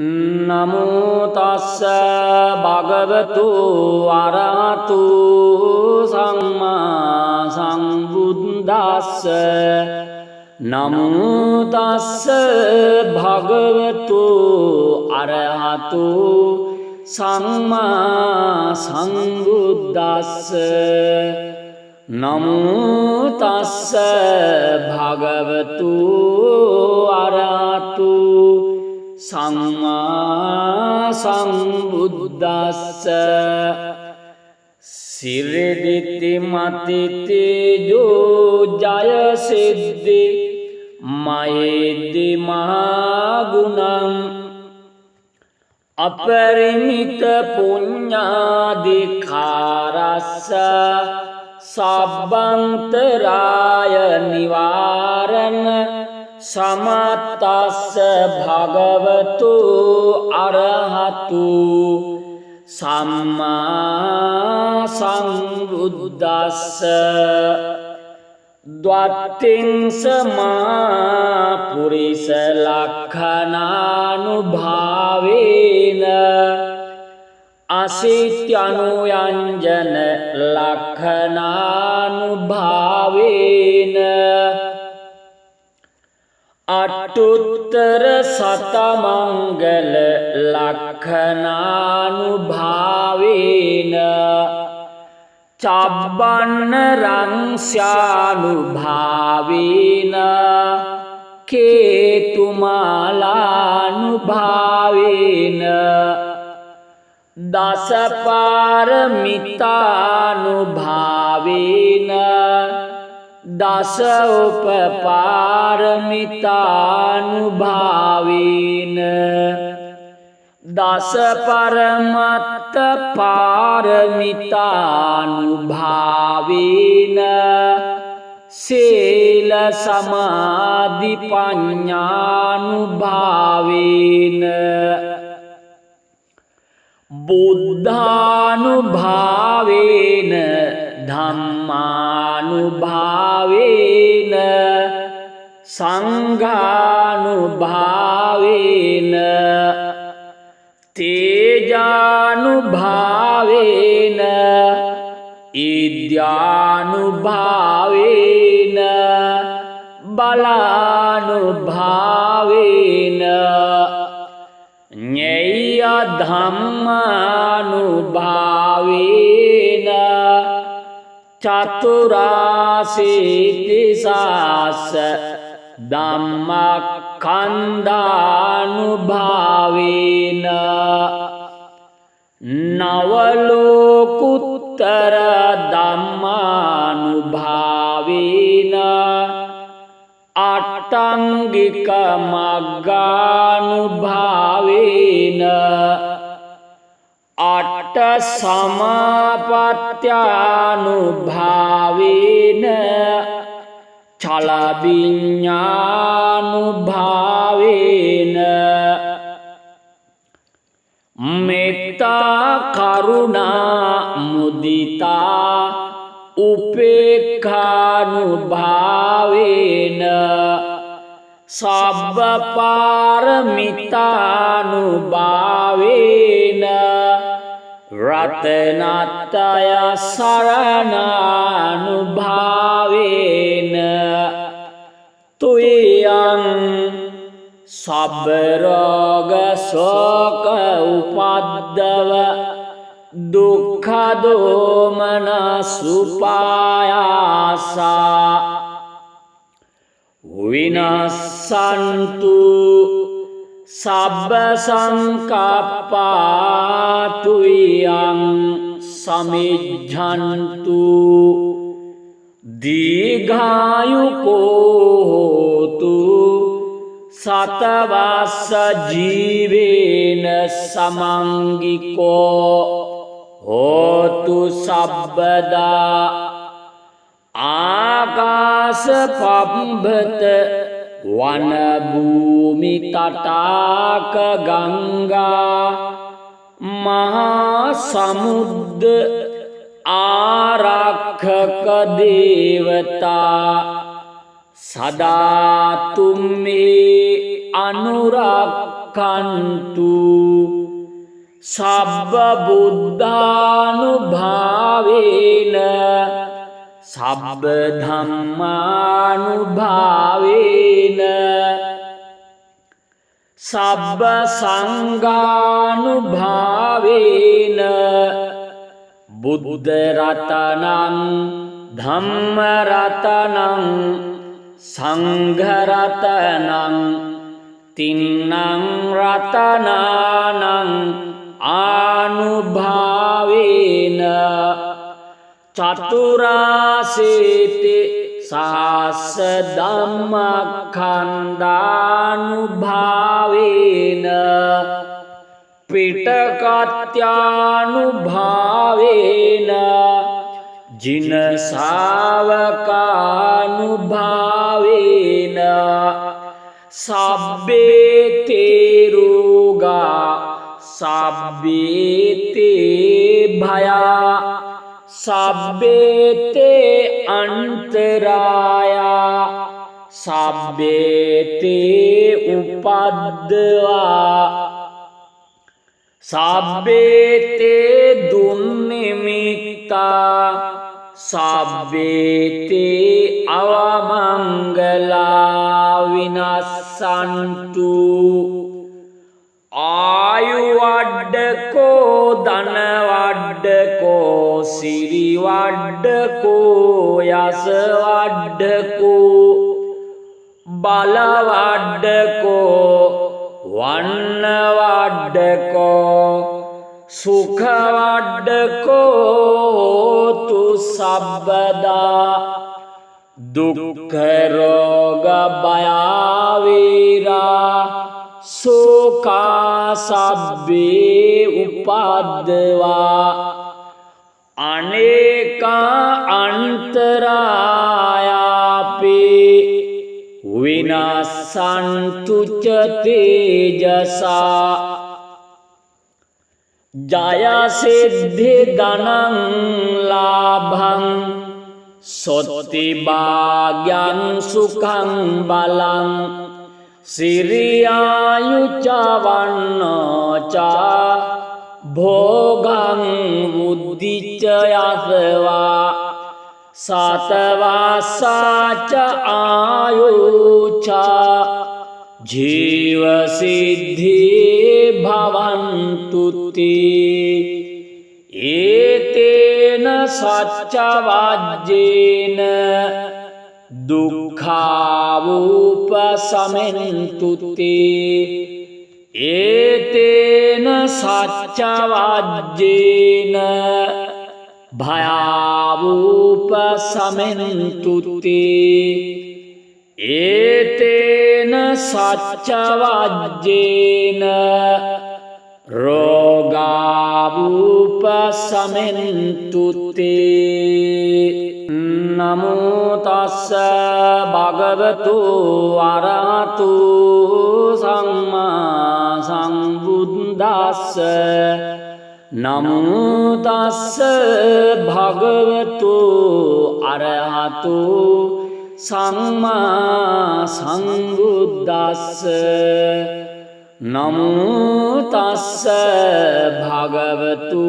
නමෝ තස්ස භගවතු අරහතු සම්මා සම්බුද්දස්ස නමෝ තස්ස භගවතු අරහතු සම්මා සම්බුද්දස්ස නමෝ තස්ස භගවතු අරහතු සම්මා සම්බුද්දස්ස සිරිදිති මතිති ජෝ ජය සිද්ධි මයේදි මහගුණං අපරිමිත පුඤ්ඤාදිකාරස්ස සබ්බන්තරාය නිවාරණ සමත්තස්ස භගවතු අරහතු සම්මා සම්බුද්දස්ස ද්වත්තිංස මා පුරිස ලක්ඛනානුභාවේන අසිත්‍යනුයංජන ලක්ඛනානුභාවේන අට්ඨුත්තර සතමංගල ලක්ඛනානුභාවේන චබ්බන්න රංස්යානුභාවේන කේතුමාලානුභාවේන දසපාරමිතානුභාවේන දස උපපාරමිතානුභාවේන දස පරමත්ත පාරමිතානුභාවේන සීල සමාධි පඤ්ඤානුභාවේන බුද්ධානුභාවේන ධම්මානුභාවේන සංඝානුභාවේන තේජානුභාවේන ඉද්‍යානුභාවේන බලානුභාවේන ඤේය ධම්මානුභාවේන චතුරාසීති සාස ධම්මඛණ්ඩානුභාවේන නවලෝකුත්තර ධම්මානුභාවේන අට්ඨංගික මග්ගානුභාවේන අට්ඨ සමාපත්ත්‍යානුභාවේන චලවිඤ්ඤානුභාවේන මෙත්තා කරුණා මුදිතා උපේක්ඛානුභාවේන සබ්බ පාරමිතානුභාවේන රතනත්‍රය සරණානුභාවේන තුයං සබ්බ රෝග ශෝක උපද්දව දුක්ඛ දෝමනසුපායාසා විනස්සන්තු සබ්බ සංකප්පා තුයං සමිජ්ජන්තු දීඝායුකෝ හෝතු සතවස්ස ජීවේන සමංගිකෝ හෝතු සබ්බදා ආකාශ පබ්බත වන භූමි තටාක ගංගා මහා සමුද්ද ආරක්ෂක දේවතා සදා තුම්මේ අනුරක් රක්ඛන්තු සබ්බ බුද්ධානුභාවේන සබ්බ ධම්මානුභාවේන සබ්බ සංඝානුභාවේන බුද්ධ රතනං ධම්ම රතනං සංඝ රතනං තින්නං රතනානං ආනුභාවේන චතුරාසීති සහස්ස ධම්මඛණ්ඩානුභාවේන පිටකත්‍යානුභාවේන ජින ශාවකානුභාවේන සබ්බේ තේරුගා සබ්බේ තේ භයා සබ්බේ තේ අන්තරායා සබ්බේ තේ උපද්දවා සබ්බේ තේ දුන්නිමිත්තා සබ්බේ තේ අවමංගලා විනස්සන්තු ආයු වඩ්ඩකෝ ධන වඩ්ඩකෝ සිරි වඩ්ඩකෝ යස වඩ්ඩකෝ බල වඩ්ඩකෝ වන්න වඩ්ඩකෝ සුඛ වඩ්ඩකෝතු සබ්බදා දුක්ඛ රෝග භයාවීරා සෝකා සබ්බේ උපද්දවා අනේකා අන්තරායාපි විනාසන්තු ච තේජසා ජය සිද්ධි ධනං ලාභං සොත්ති භාග්‍යං සුඛං බලං සිරියායුච වන්නෝච භෝගං බුද්ධිච යසවා සතවාසාච ආයුච ජීව සිද්ධි භවන්තුති ඒතේන සච්ච වජ්ජේන දුක්ඛාවූපසමෙන්තුති ඒතේන සච්ච වජ්ජේන භයාවූපසමෙන්තුති ඒතේන සච්ච වජ්ජේන රෝගාවූපසමෙන්තුති නමෝ තස්ස භගවතු අරහතු සම්මා සම්බුද්දස්ස නමෝ තස්ස භගවතු අරහතු සම්මා සම්බුද්දස්ස නමෝ තස්ස භගවතු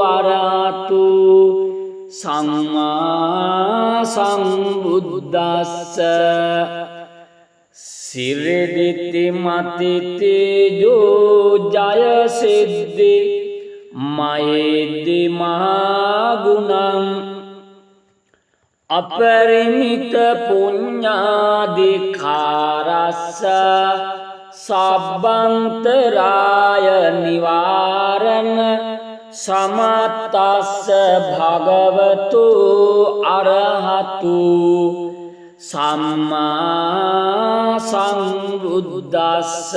අරහතු සම්මා සම්බුද්දස්ස සිරදිති මති තේජෝ ජය සිද්ධි මයේදි මහගුණං අපරිමිත පුඤ්ඤාදිකාරස්ස සබ්බන්තරාය නිවාරණ සමත්තස්ස භගවතු අරහතු සම්මා සම්බුද්දස්ස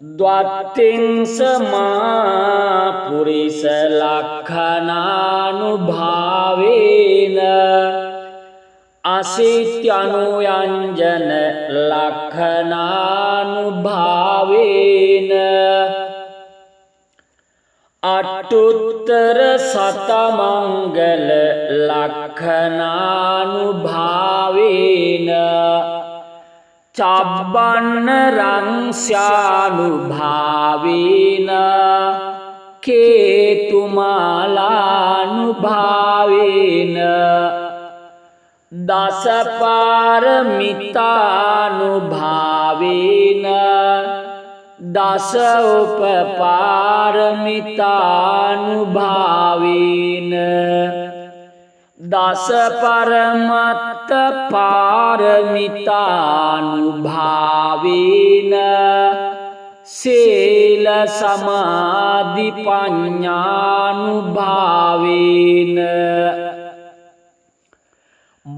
ද්වත්තිංස මා පුරිස ලක්ඛනානුභාවේන අසිත්‍යනුයංජන ලක්ඛනානුභාවේන අට්ඨුත්තර සතමංගල ලක්ඛනානුභාවේන චබ්බන්න රංස්යානුභාවේන කේතුමාලානුභාවේන දසපාරමිතානුභාවේන දස උපපාරමිතානුභාවේන දස පරමත්ත පාරමිතානුභාවේන සීල සමාධි පඤ්ඤානුභාවේන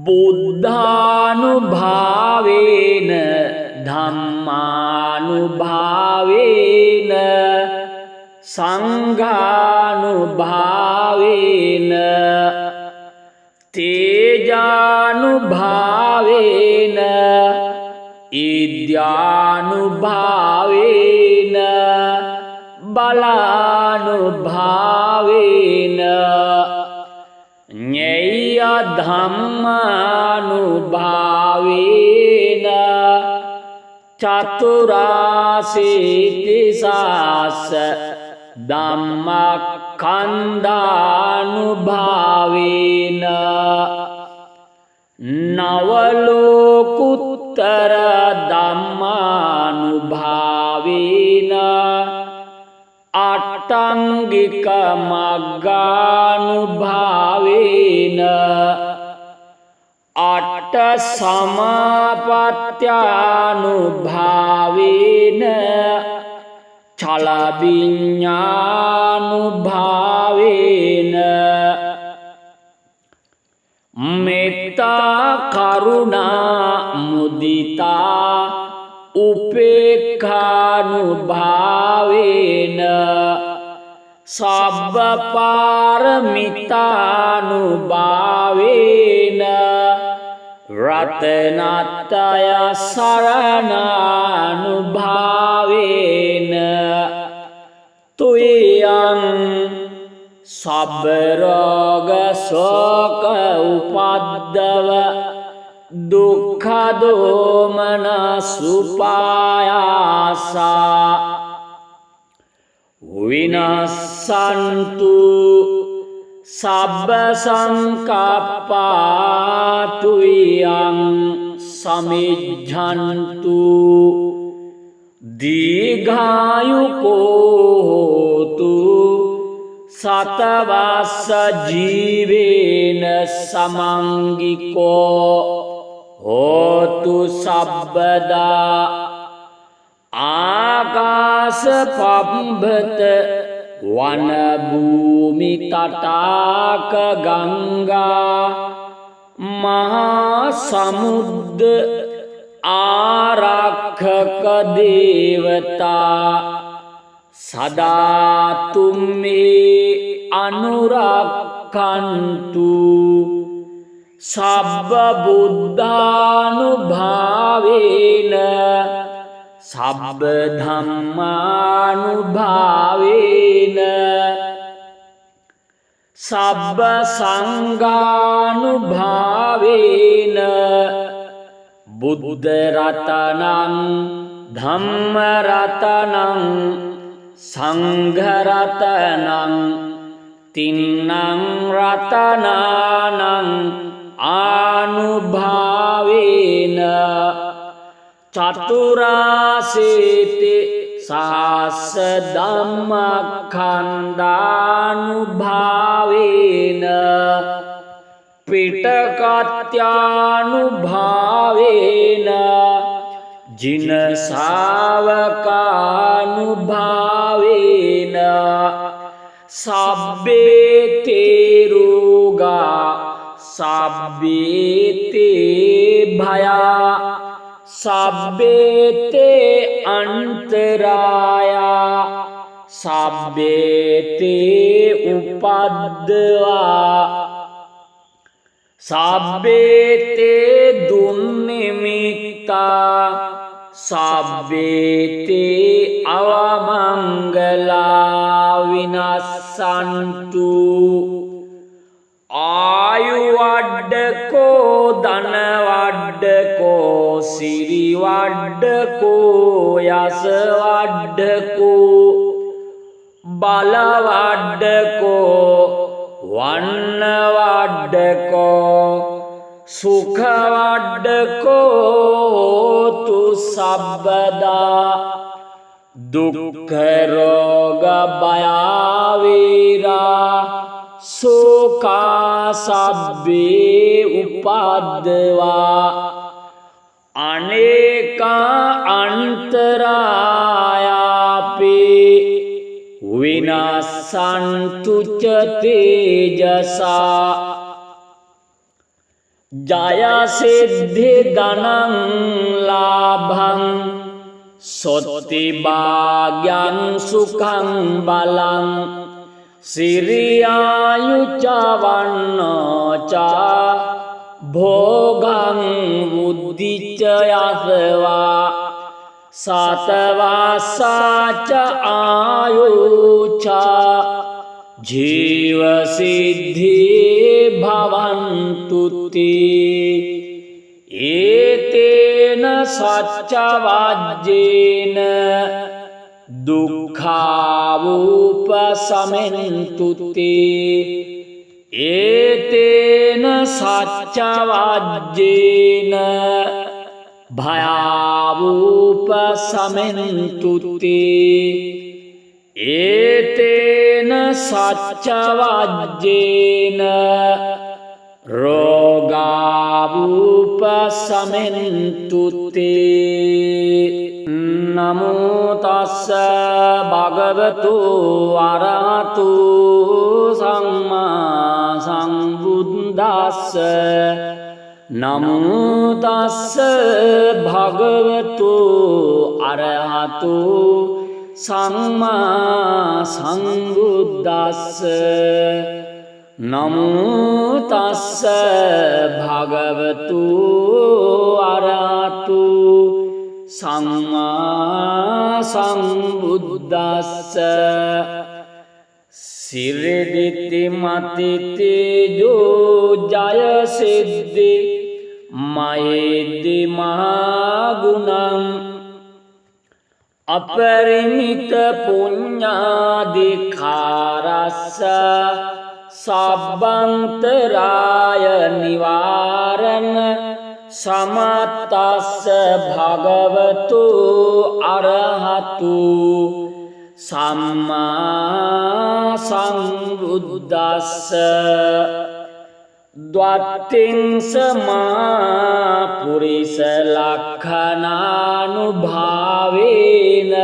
බුද්ධානුභාවේන ධම්මානුභාවේන සංඝානුභාවේන තේජානුභාවේන ඉද්‍යානුභාවේන බලානුභාවේන ඤෙය්‍ය ධම්මානුභාවේන චතුරාසීති සාස ධම්මඛණ්ඩානුභාවේන නවලෝකුත්තර ධම්මානුභාවේන අට්ඨංගික මග්ගානුභාවේන අට්ඨ සමාපත්ත්‍යානුභාවේන චලවිඤ්ඤානුභාවේන මෙත්තා කරුණා මුදිතා උපේක්ඛානුභාවේන සබ්බ පාරමිතානුභාවේන රතනත්‍රය සරණානුභාවේන තුයං සබ්බ රෝග ශෝක උපද්දව දුක්ඛ දෝමනසුපායාසා විනස්සන්තු සබ්බ සංකප්පා තුයං සමිජ්ජන්තු දීඝායුකෝ හෝතු සතවස්ස ජීවේන සමංගිකෝ හෝතු සබ්බදා ආකාශ පබ්බත වන භූමි තටාක ගංගා මහා සමුද්ද ආරක්ෂක දේවතා සදාතුම්මේ අනුරක්ඛන්තු සබ්බ බුද්ධානුභාවේන සබ්බ ධම්මානුභාවේන සබ්බ සංඝානුභාවේන බුද්ධ රතනං ධම්ම රතනං සංඝ රතනං තින්නං රතනානං ආනුභාවේන චතුරාසීති සහස්ස ධම්මඛණ්ඩානුභාවේන පිටකත්‍යානුභාවේන ජින ශාවකානුභාවේන සබ්බේ තේරුගා සබ්බේ තේ භයා සබ්බේ තේ අන්තරායා සබ්බේ තේ උපද්දවා සබ්බේ තේ දුන්නිමිත්තා සබ්බේ තේ අවමංගලා විනස්සන්තු ආයු වඩ්ඩකෝ ධන වඩ්ඩකෝ සිරි වඩ්ඩකෝ යස වඩ්ඩකෝ බල වඩ්ඩකෝ වන්න වඩ්ඩකෝ සුඛ වඩ්ඩකෝ තු සබ්බදා දුක්ඛ රෝග භය වේරා සෝකා සබ්බේ උපද්දවා අනේකා අන්තරායාපේ විනාසන්තු ච තේජසා ජය සිද්ධි ධනං ලාභං සොත්ති භාග්‍යං සුඛං බලං සිරියායුච වන්නෝච භෝගං බුද්ධිච යසවා සතවාසාච ආයුච ජීව සිද්ධි භවන්තු තේ ඒතේන සච්ච වජ්ජේන දුක්ඛාවූපසමෙන්තු තේ ඒතේන සච්ච වජ්ජේන භයාවූපසමෙන්තු තේ ඒතේන සච්ච වජ්ජේන රෝගාවූපසමෙන්තු තේ නමෝ තස්ස භගවතු අරහතු සම්මා සම්බුද්දස්ස නමෝ තස්ස භගවතු අරහතු සම්මා සම්බුද්දස්ස නමෝ තස්ස භගවතු අරහතු සම්මා සම්බුද්දස්ස සිරිදිති මති තේජෝ ජය සිද්ධි මයේදි මහගුණං අපරිමිත පුඤ්ඤාදි කාරස්ස සබ්බන්තරාය නිවාරණ සමත්තස්ස භගවතු අරහතු සම්මා සම්බුද්දස්ස ද්වත්තිංස මා පුරිස ලක්ඛනානුභාවේන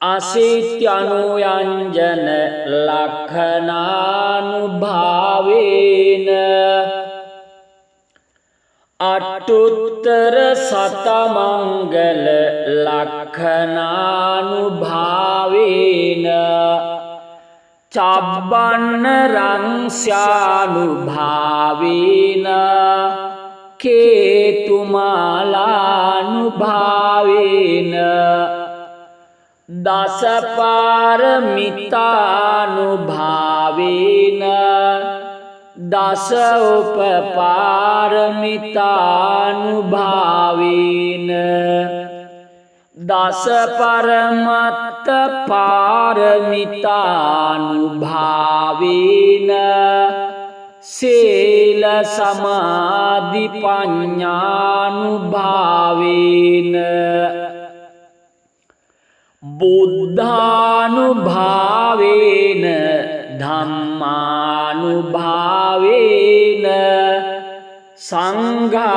අසිත්‍යනුයංජන ලක්ඛනානුභාවේන අට්ඨුත්තර සතමංගල ලක්ඛනානුභාවේන චබ්බන්න රංස්යානුභාවේන කේතුමාලානුභාවේන දසපාරමිතානුභාවේන දස උපපාරමිතානුභාවේන දස පරමත්ත පාරමිතානුභාවේන සීල සමාධි පඤ්ඤානුභාවේන බුද්ධානුභාවේන ධම්මානුභාවේන සංඝානුභාවේන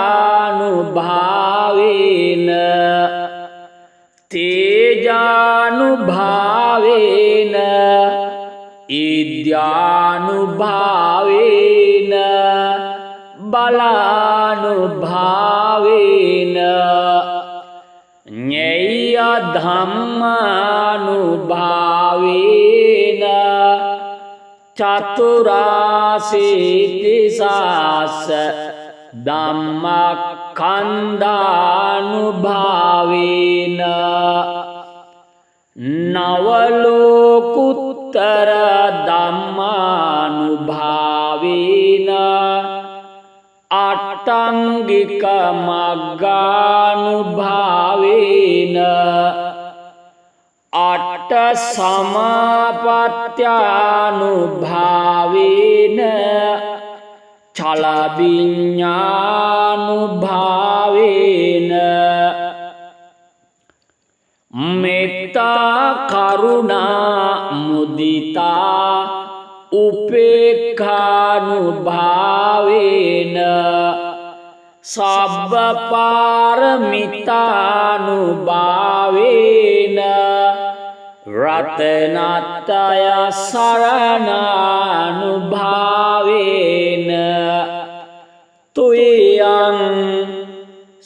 තේජානුභාවේන ඉද්‍යානුභාවේන බලානුභාවේන ඤේය ධම්මානුභාවේන චතුරාසීති සාස ධම්මඛණ්ඩානුභාවේන නවලෝකුත්තර ධම්මානුභාවේන ආටංගික මග්ගානුභාවේන අට සමාපත්ත්‍යානුභාවේන චල විඤ්ඤානුභාවේන මෙත්තා කරුණා මුදිතා උපේක්ඛානුභාවේන සබ්බ පාරමිතානුභාවේන රතනත්‍රය සරණානුභාවේන තුයං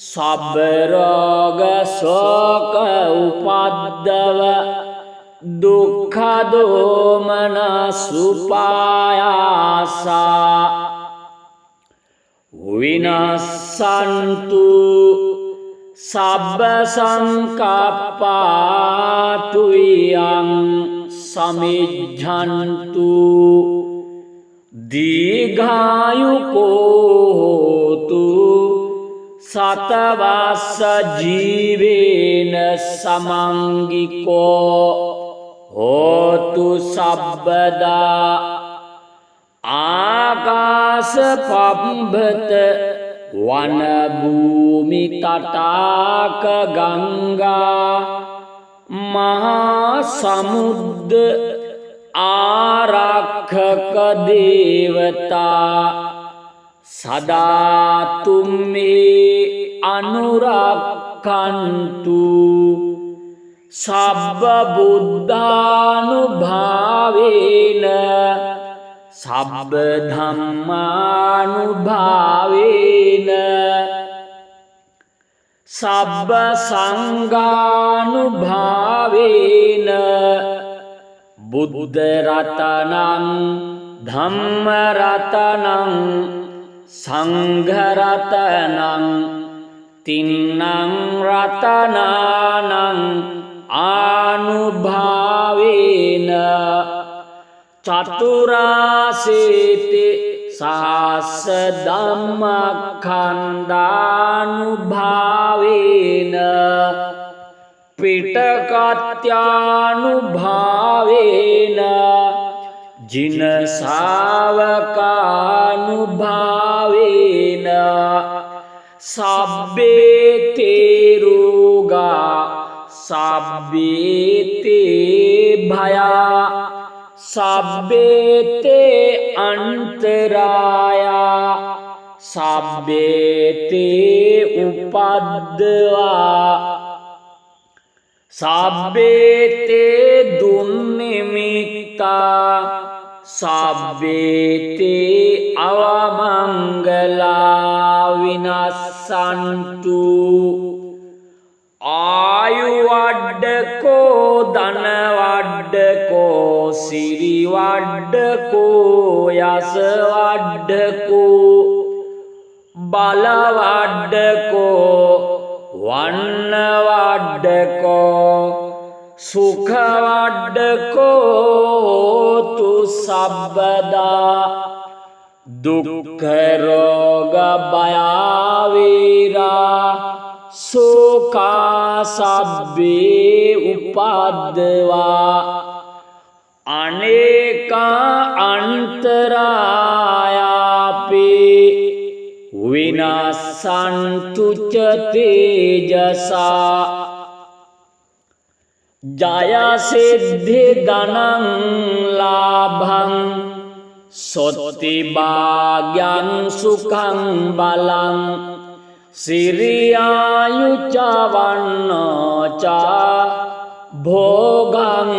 සබ්බ රෝග ශෝක උපද්දව දුක්ඛ දෝමනසුපායාසා විනස්සන්තු සබ්බ සංකප්පා තුයං සමිජ්ජන්තු දීඝායුකෝ හෝතු සතවස්ස ජීවේන සමංගිකෝ හෝතු සබ්බදා ආකාශ පබ්බත වන භූමි තටාක ගංගා මහා සමුද්ද ආරක්ෂක දේවතා සදා තුම්මේ අනුරක්ඛන්තු සබ්බ බුද්ධානුභාවේන සබ්බ ධම්මානුභාවේන සබ්බ සංඝානුභාවේන බුද්ධ රතනං ධම්ම රතනං සංඝ රතනං තින්නං රතනානං ආනුභාවේන චතුරාසීති සහස්ස ධම්මඛණ්ඩානුභාවේන පිටකත්‍යානුභාවේන ජින ශාවකානුභාවේන සබ්බේ තේ රෝගා සබ්බේ තේ භයා සබ්බේ තේ අන්තරායා සබ්බේ තේ උපද්දවා සබ්බේ තේ දුන්නිමිත්තා සබ්බේ තේ අවමංගලා විනස්සන්තු ආයු වඩ්ඩකෝ ධන වඩ්ඩකෝ සිරි වඩ්ඩකෝ යස වඩ්ඩකෝ බල වඩ්ඩකෝ වන්න වඩ්ඩකෝ සුඛ වඩ්ඩකෝ තු සබ්බදා දුක්ඛ රෝග භයාවේරා සෝකා සබ්බේ උපද්දවා අනේකා අන්තරායාපේ විනස්සන්තු ච තේජසා ජය සිද්ධි ධනං ලාභං සොත්ති භාග්‍යං සුඛං බලං සිරියායුච වන්නෝච භෝගං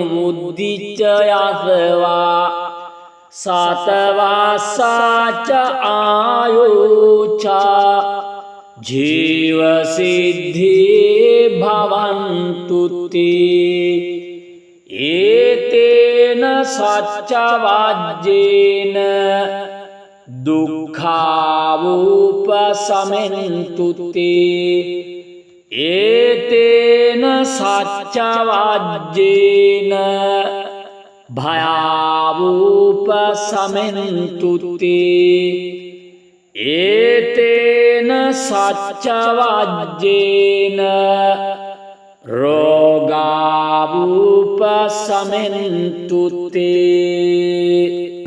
බුද්ධිච යසවා සතවාසාච ආයුච ජීව සිද්ධි භවන්තු තේ ඒතේන සච්ච වජ්ජේන දුක්ඛාවූපසමෙන්තු තේ ඒතේන සච්ච වජ්ජේන භයාවූපසමෙන්තු තේ ඒතේන සච්චවජ්ජේන රෝගාවූපසමෙන්තුත්තේ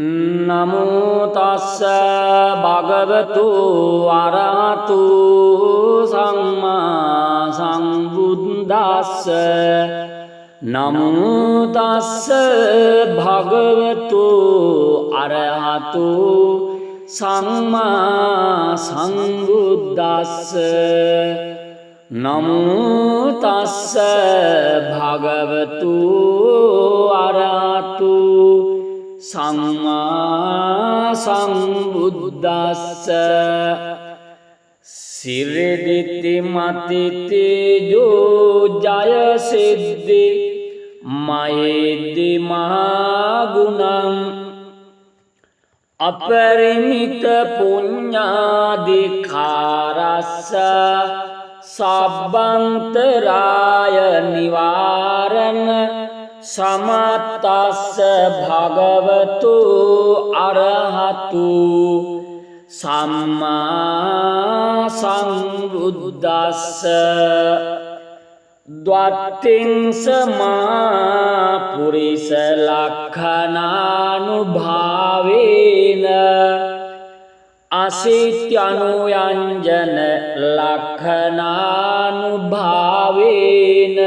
නමෝ තස්ස භගවතු අරහතු සම්මා සම්බුද්දස්ස නමෝ තස්ස භගවතු අරහතු සම්මා සම්බුද්දස්ස නමෝ තස්ස භගවතු අරහතු සම්මා සම්බුද්දස්ස සිරිදිති මතිතේජෝ ජය සිද්ධි මයේදි මහගුණං අපරිමිත පුඤ්ඤාදිකාරස්ස සබ්බන්තරාය නිවාරණ සමත්තස්ස භගවතු අරහතු සම්මා සම්බුද්දස්ස ද්වත්තිං සමා පුරිස ලක්ඛනානුභාවේන අසිත්‍යනුයංජන ලක්ඛනානුභාවේන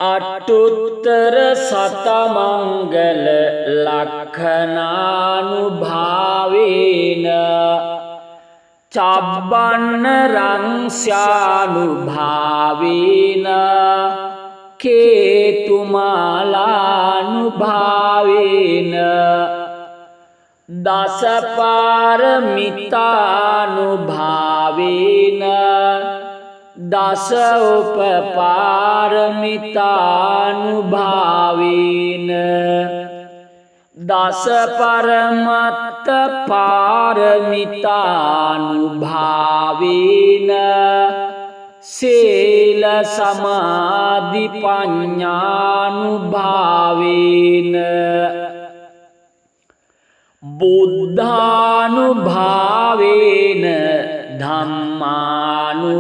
අට්ඨුත්තර සතමංගල ලක්ඛනානුභාවේන චබ්බන්න රංස්යානුභාවේන කේතුමාලානුභාවේන දසපාරමිතානුභාවේන දස උපපාරමිතානුභාවේන දස පරමත්ත පාරමිතානුභාවේන සීල සමාධි පඤ්ඤානුභාවේන බුද්ධානුභාවේන ධම්මානුභාවේන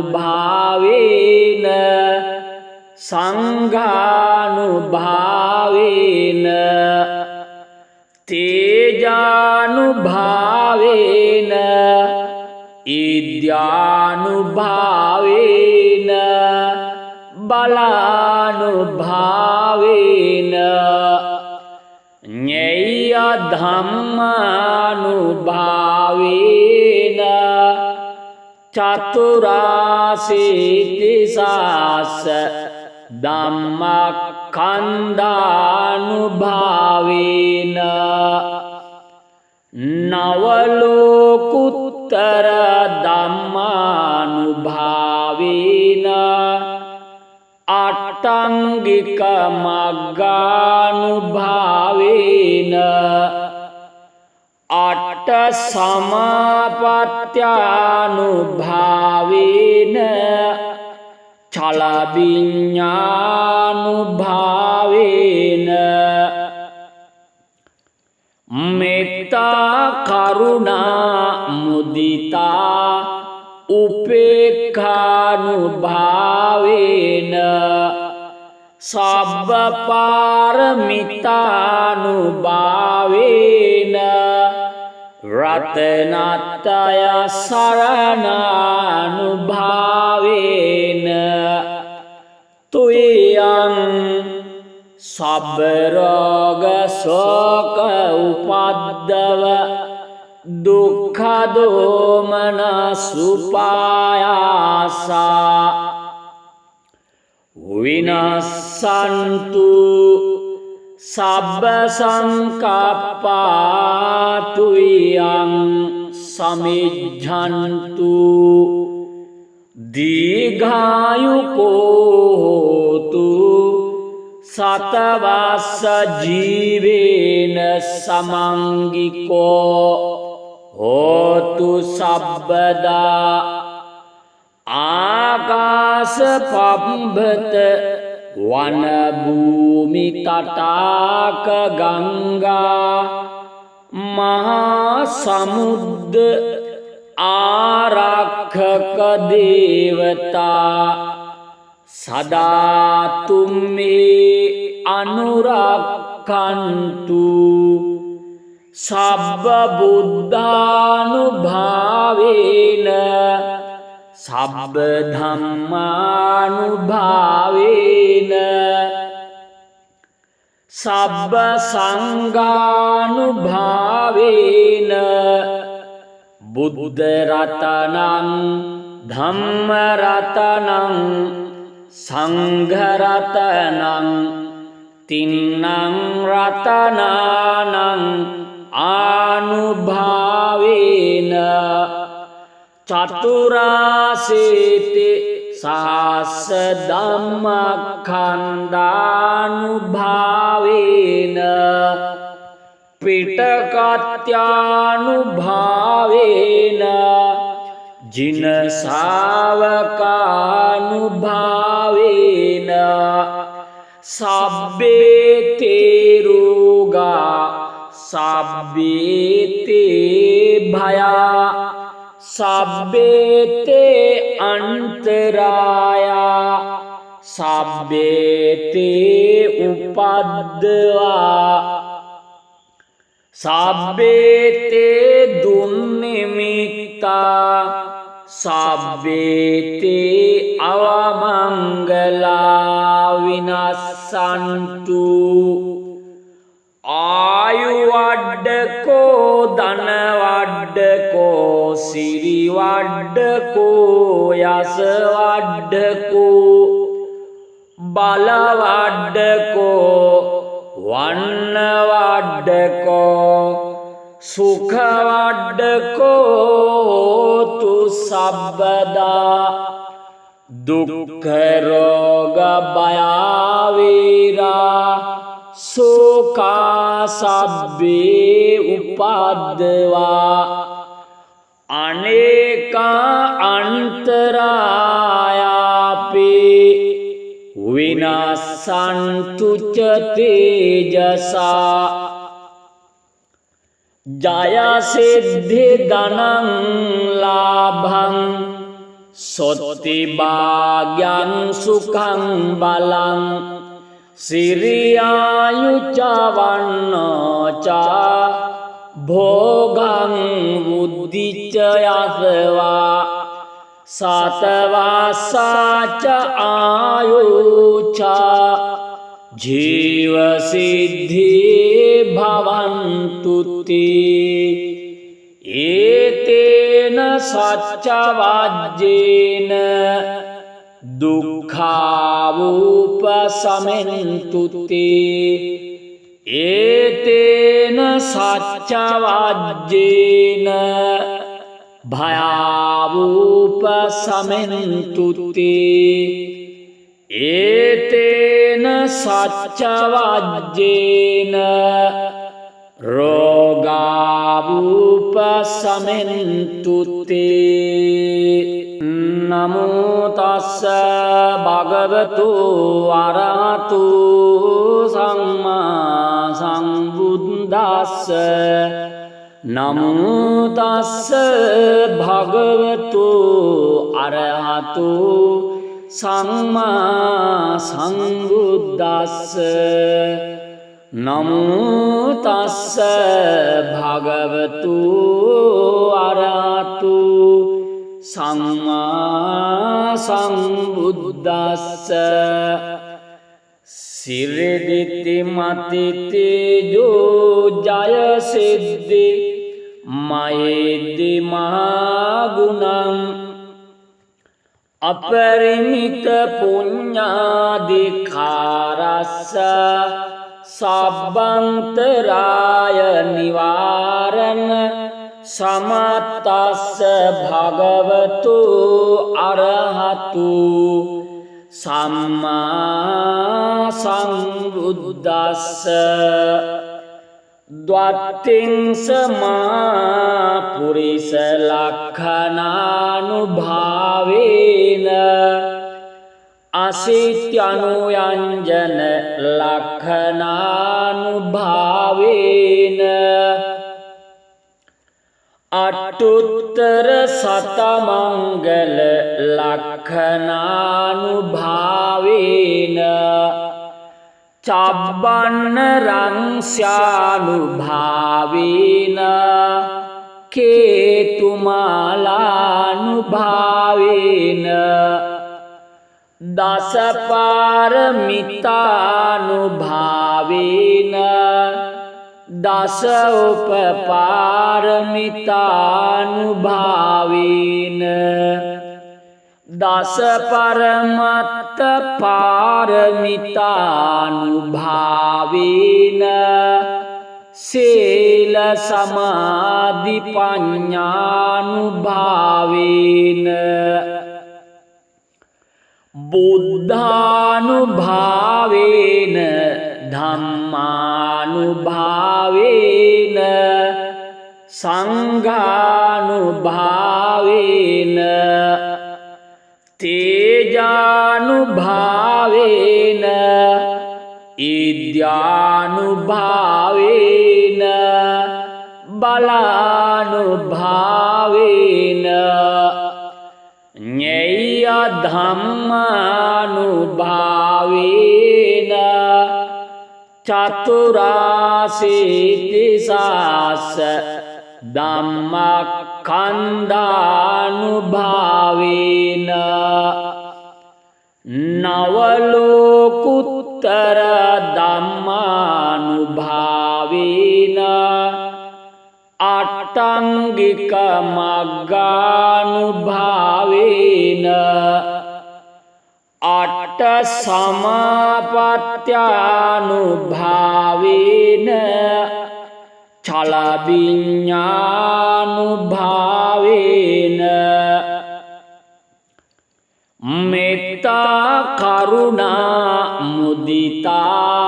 සංඝානුභාවේන තේජානුභාවේන ඉද්‍යානුභාවේන බලානුභාවේන ඤේය ධම්මානුභාවේන චතුරාසීතිසාස ධම්මක්ඛන්ධානුභාවේන නවලෝකුත්තර ධම්මානුභාවේන අට්ඨංගික මග්ගානුභාවේන අට්ඨ සමාපත්ත්‍යානුභාවේන චලවිඤ්ඤානුභාවේන මෙත්තා කරුණා මුදිතා උපේක්ඛානුභාවේන සබ්බ පාරමිතානුභාවේන රතනත්‍රය සරණානුභාවේන තුයං සබ්බ රෝග ශෝක උපද්දව දුක්ඛ දෝමනසුපායාසා විනස්සන්තු සබ්බ සංකප්පා තුයං සමිජ්ජන්තු දීඝායුකෝ හෝතු සතවස්ස ජීවේන සමංගිකෝ හෝතු සබ්බදා ආකාශ පබ්බත වන භූමි තටාක ගංගා මහා සමුද්ද ආරක්ෂක දේවතා සදාතුම් මේ අනුරක්ඛන්තු සබ්බ බුද්ධානුභාවේන සබ්බ ධම්මානුභාවේන සබ්බ සංඝානුභාවේන බුද්ධ රතනං ධම්ම රතනං සංඝ රතනං තින්නං රතනානං ආනුභාවේන චතුරාසේති සහස්ස ධම්මඛණ්ඩානුභාවේන පිටකත්‍යානුභාවේන ජින ශාවකානුභාවේන සබ්බේ තේරුගා සබ්බේ තේ භයා සබ්බේ තේ අන්තරායා සබ්බේ තේ උපද්දවා සබ්බේ තේ දුන්නිමිත්තා සබ්බේ තේ අවමංගලා විනස්සන්තු ආයු වඩ්ඩකෝ ධන වඩ්ඩකෝ සිරි වඩ්ඩකෝ යස වඩ්ඩකෝ බල වඩ්ඩකෝ වන්න වඩ්ඩකෝ සුඛ වඩ්ඩකෝතු සබ්බදා දුක්ඛ රෝග භයාවේරා සෝකා සබ්බේ උපද්දවා අනේකා අන්තරායාපේ විනාසන්තු ච තේජසා ජය සිද්ධි ධනං ලාභං සොත්ති භාග්‍යං සුඛං බලං සිරියායුච වන්නෝච භෝගං බුද්ධිච යසවා සතවාසාච ආයුච ජීව සිද්ධි භවන්තුති ඒතේන සච්ච වජ්ජේන දුක්ඛාවූපසමෙන්තුති ඒතේන සච්ච වජ්ජේන භයාවූපසමෙන්තුති ඒතේන සච්ච වජ්ජේන රෝගාවූපසමෙන්තුති නමෝ තස්ස භගවතු අරහතු සම්මා සම්බුද්දස්ස නමෝ තස්ස භගවතු අරහතු සම්මා සම්බුද්දස්ස නමෝ තස්ස භගවතු අරහතු සම්මා සම්බුද්දස්ස සිරදිති මති තේජෝ ජය සිද්ධි මයේද්දි මහා ගුණං අපරිමිත පුඤ්ඤාදිකාරස්ස සබ්බන්තරාය නිවාරණ සමත්තස්ස භගවතු අරහතු සම්මා සම්බුද්දස්ස ද්වත්තිං සමා පුරිස ලක්ඛනානුභාවේන අසිත්‍යනුයංජන ලක්ඛනානුභාවේන අට්ඨුත්තර සතමංගල ලක්ඛනානුභාවේන චබ්බන්න රංස්යානුභාවේන කේතුමාලානුභාවේන දසපාරමිතානුභාවේන දස උපපාරමිතානුභාවේන දස පරමත්ත පාරමිතානුභාවේන සීල සමාධි පඤ්ඤානුභාවේන බුද්ධානුභාවේන ධම්මානුභාවේන සංඝානුභාවේන තේජානුභාවේන ඉද්‍යානුභාවේන බලානුභාවේන ඤේය ධම්මානුභාවේන චතුරාසීති සාස ධම්මඛණ්ඩානුභාවේන නවලෝකුත්තර ධම්මානුභාවේන අට්ඨංගික මග්ගානුභාවේන අට්ඨ සමාපත්ත්‍යානුභාවේන චල විඤ්ඤානුභාවේන මෙත්තා කරුණා මුදිතා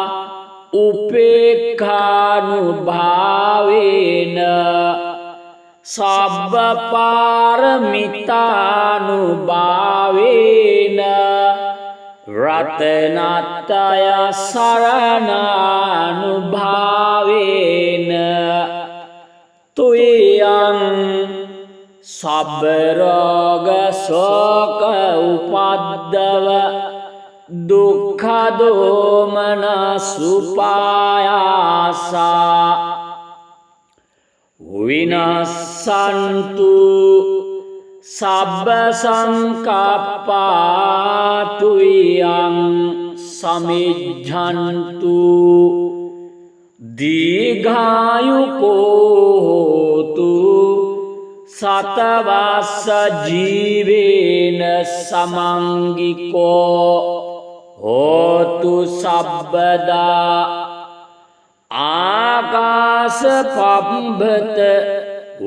උපේක්ඛානුභාවේන සබ්බ පාරමිතානුභාවේන රතනත්‍රය සරණානුභාවේන තුයං සබ්බ රෝග ශෝක උපද්දව දුක්ඛ දෝමනසුපායාසා විනස්සන්තු සබ්බ සංකප්පා තුයං සමිජ්ජන්තු දීඝායුකෝ හෝතු සතවස්ස ජීවේන සමංගිකෝ හෝතු සබ්බදා ආකාශ පබ්බත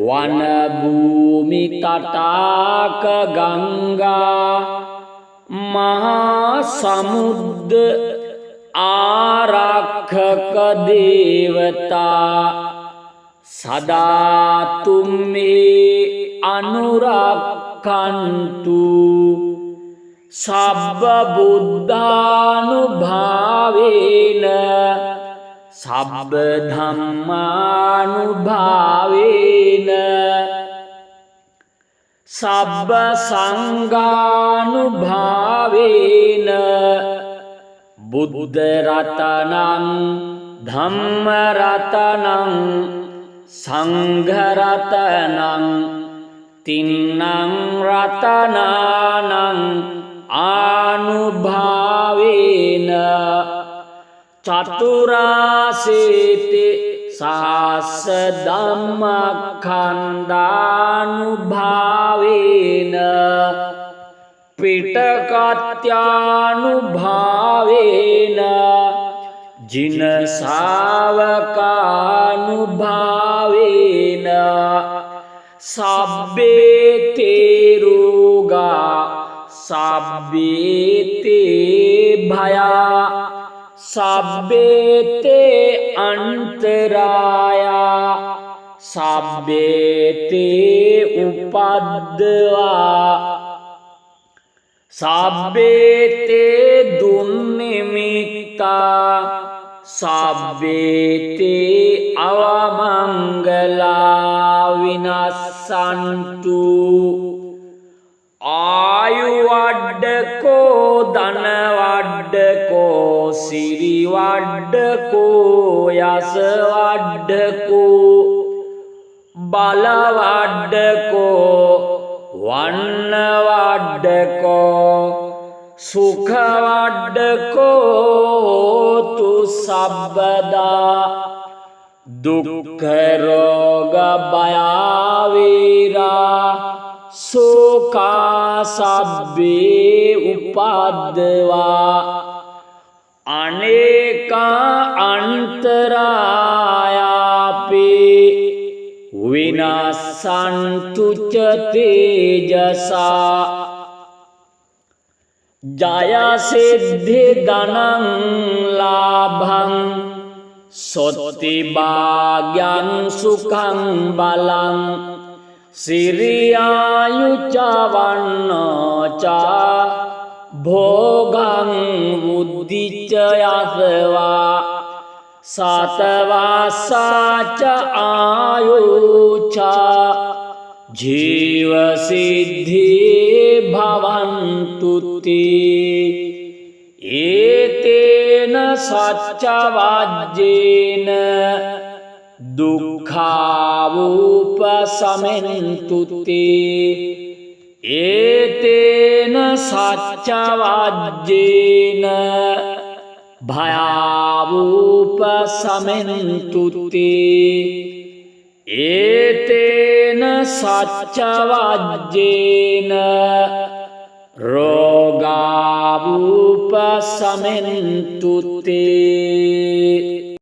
වන භූමි තටාක ගංගා මහා සමුද්ද ආරක්ෂක දේවතා සදා තුම්මේ අනුරක්ඛන්තු සබ්බ බුද්ධානුභාවේන සබ්බ ධම්මානුභාවේන සබ්බ සංඝානුභාවේන බුද්ධ රතනං ධම්ම රතනං සංඝ රතනං තින්නං රතනානං ආනුභාවේන චතුරාසීති සාස ධම්මඛණ්ඩානුභාවේන පිටකත්‍යානුභාවේන ජින ශාවකානුභාවේන සබ්බේ තේ රෝගා සබ්බේ තේ භයා සබ්බේ තේ අන්තරායා සබ්බේ තේ උපද්දවා සබ්බේ තේ දුන්නිමිත්තා සබ්බේ තේ අවමංගලා විනාශ විනස්සන්තු ආයු වඩ්ඩකෝ ධන වඩ්ඩකෝ සිරි වඩ්ඩකෝ යස වඩ්ඩකෝ බල වඩ්ඩකෝ වන්න වඩ්ඩකෝ සුඛ වඩ්ඩකෝතු සබ්බදා දුක්ඛ රෝග භය වේරා සෝකා සබ්බේ උපද්දවා අනේකා අන්තරායාපේ විනාසන්තු ච තේජසා ජය සිද්ධි ධනං ලාභං සොත්ති භාග්‍යං සුඛං බලං සිරියායුච වන්නෝච භෝගං බුද්ධිච යසවා සතවාසාච ආයුච ජීව සිද්ධි භවන්තු තේ ඒතේන සච්ච වජ්ජේන දුක්ඛාවූපසමෙන්තු තේ ඒතේන සච්ච වජ්ජේන භයාවූපසමෙන්තු තේ ඒතේන සච්ච වජ්ජේන රෝගාවූපසමෙන්තු තේ